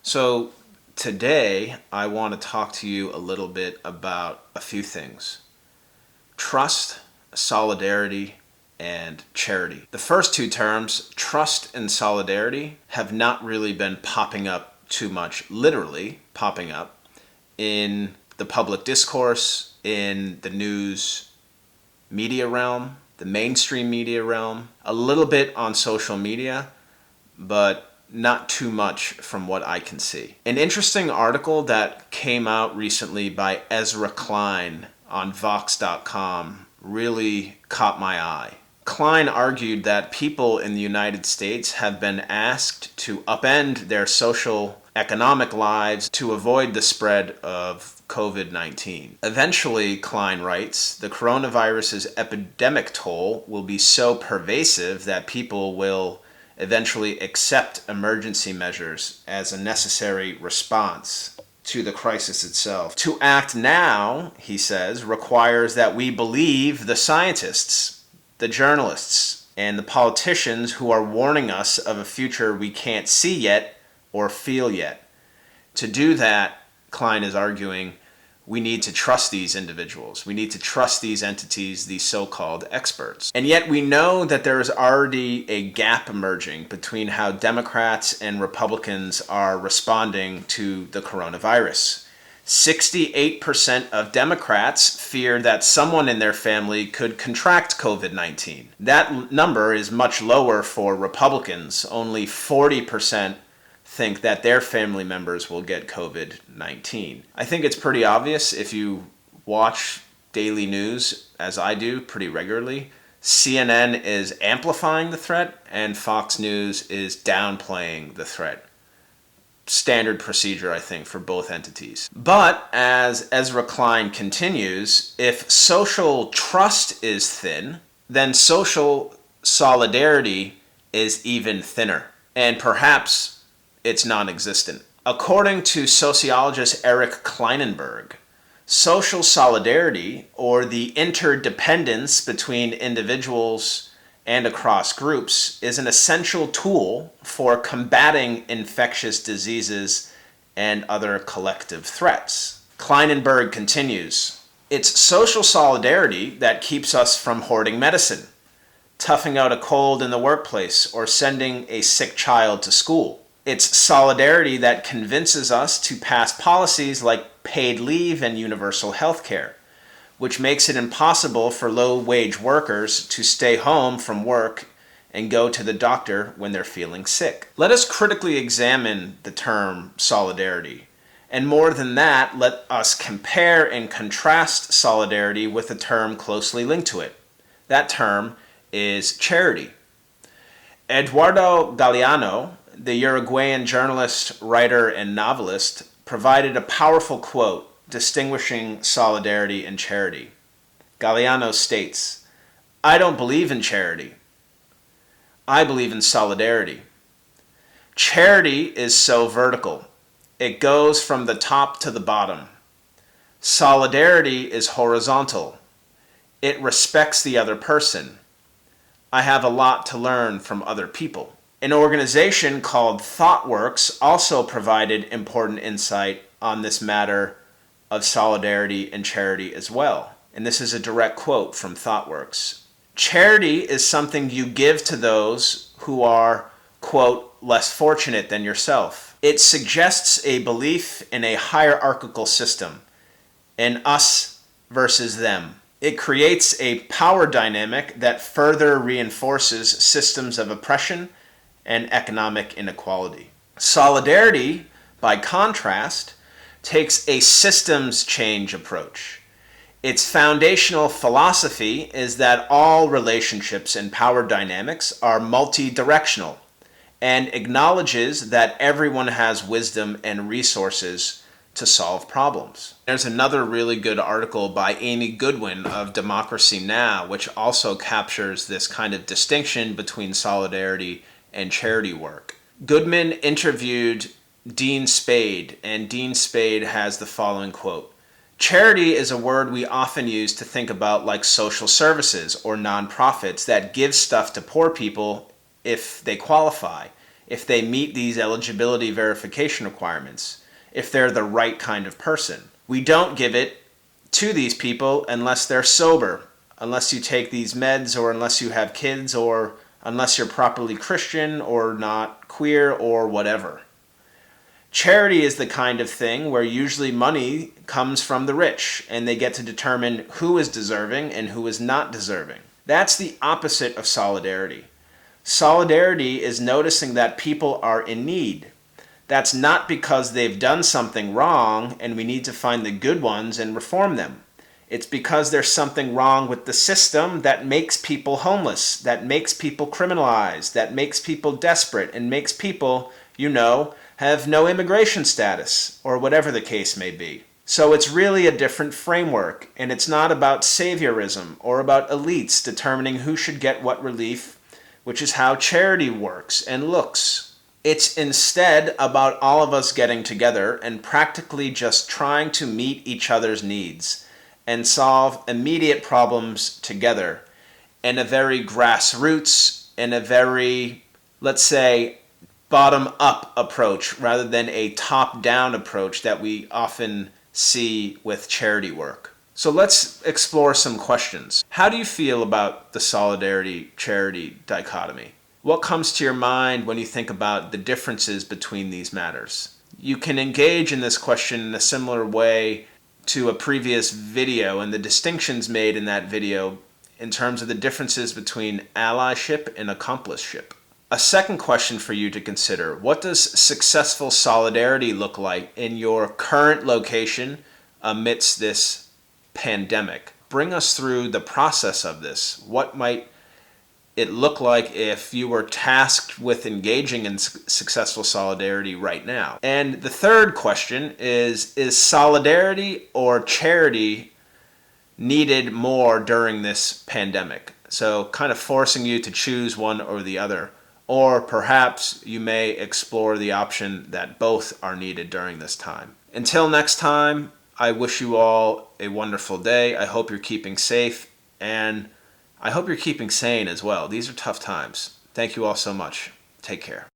So, today I want to talk to you a little bit about a few things: trust, solidarity, and charity. The first two terms, trust and solidarity, have not really been popping up too much, literally popping up in the public discourse, in the news media realm, the mainstream media realm, a little bit on social media, but not too much from what I can see. An interesting article that came out recently by Ezra Klein on Vox.com really caught my eye. Klein argued that people in the United States have been asked to upend their social economic lives to avoid the spread of COVID-19. Eventually, Klein writes, the coronavirus's epidemic toll will be so pervasive that people will eventually accept emergency measures as a necessary response to the crisis itself. To act now, he says, requires that we believe the scientists, the journalists, and the politicians who are warning us of a future we can't see yet or feel yet. To do that, Klein is arguing, we need to trust these individuals. We need to trust these entities, these so-called experts. And yet we know that there is already a gap emerging between how Democrats and Republicans are responding to the coronavirus. 68% of Democrats fear that someone in their family could contract COVID-19. That number is much lower for Republicans. Only 40% think that their family members will get COVID-19. I think it's pretty obvious if you watch daily news, as I do pretty regularly. CNN is amplifying the threat and Fox News is downplaying the threat. Standard procedure, I think, for both entities. But as Ezra Klein continues, if social trust is thin, then social solidarity is even thinner. And perhaps it's non-existent. According to sociologist Eric Kleinenberg, social solidarity, or the interdependence between individuals and across groups, is an essential tool for combating infectious diseases and other collective threats. Kleinenberg continues, it's social solidarity that keeps us from hoarding medicine, toughing out a cold in the workplace, or sending a sick child to school. It's solidarity that convinces us to pass policies like paid leave and universal health care, which makes it impossible for low-wage workers to stay home from work and go to the doctor when they're feeling sick. Let us critically examine the term solidarity. And more than that, let us compare and contrast solidarity with a term closely linked to it. That term is charity. Eduardo Galeano, the Uruguayan journalist, writer, and novelist, provided a powerful quote distinguishing solidarity and charity. Galeano states, I don't believe in charity. I believe in solidarity. Charity is so vertical. It goes from the top to the bottom. Solidarity is horizontal. It respects the other person. I have a lot to learn from other people. An organization called ThoughtWorks also provided important insight on this matter of solidarity and charity as well. And this is a direct quote from ThoughtWorks. Charity is something you give to those who are, quote, less fortunate than yourself. It suggests a belief in a hierarchical system, an us versus them. It creates a power dynamic that further reinforces systems of oppression and economic inequality. Solidarity, by contrast, takes a systems change approach. Its foundational philosophy is that all relationships and power dynamics are multi-directional and acknowledges that everyone has wisdom and resources to solve problems. There's another really good article by Amy Goodwin of Democracy Now!, which also captures this kind of distinction between solidarity and charity work. Goodman interviewed Dean Spade, and Dean Spade has the following quote. Charity is a word we often use to think about like social services or nonprofits that give stuff to poor people if they qualify. if they meet these eligibility verification requirements, if they're the right kind of person. We don't give it to these people unless they're sober, unless you take these meds, or unless you have kids, or unless you're properly Christian or not queer or whatever. Charity is the kind of thing where usually money comes from the rich and they get to determine who is deserving and who is not deserving. That's the opposite of solidarity. Solidarity is noticing that people are in need. That's not because they've done something wrong and we need to find the good ones and reform them. It's because there's something wrong with the system that makes people homeless, that makes people criminalized, that makes people desperate, and makes people, have no immigration status, or whatever the case may be. So it's really a different framework, and it's not about saviorism or about elites determining who should get what relief, which is how charity works and looks. It's instead about all of us getting together and practically just trying to meet each other's needs and solve immediate problems together in a very grassroots, in a very, let's say, bottom-up approach rather than a top-down approach that we often see with charity work. So let's explore some questions. How do you feel about the solidarity-charity dichotomy? What comes to your mind when you think about the differences between these matters? You can engage in this question in a similar way to a previous video and the distinctions made in that video in terms of the differences between allyship and accompliship. A second question for you to consider: what does successful solidarity look like in your current location amidst this pandemic? Bring us through the process of this. What might it look like if you were tasked with engaging in successful solidarity right now? And the third question is solidarity or charity needed more during this pandemic? So kind of forcing you to choose one or the other. Or perhaps you may explore the option that both are needed during this time. Until next time, I wish you all a wonderful day. I hope you're keeping safe, and I hope you're keeping sane as well. These are tough times. Thank you all so much. Take care.